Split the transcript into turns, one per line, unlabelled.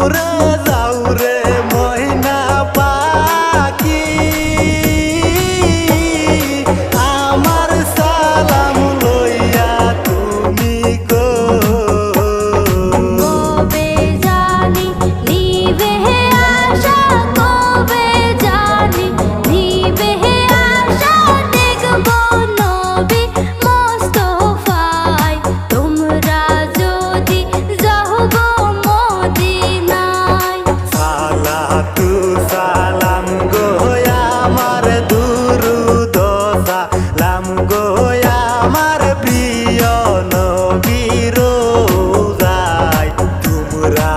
উড়ে যাও রে ময়না পাখি আমার সালাম লইয়া তুমি গো
কবে জানি নিবে আশা কবে জানি নিবে আশা দেখব নবী মোস্তফায় তোমরা যদি যাও গো মদিনায়
সালাতু সালাম গো আমার দুরুদ সালাম গো আমার প্রিয় নবী রোজায় তোমরা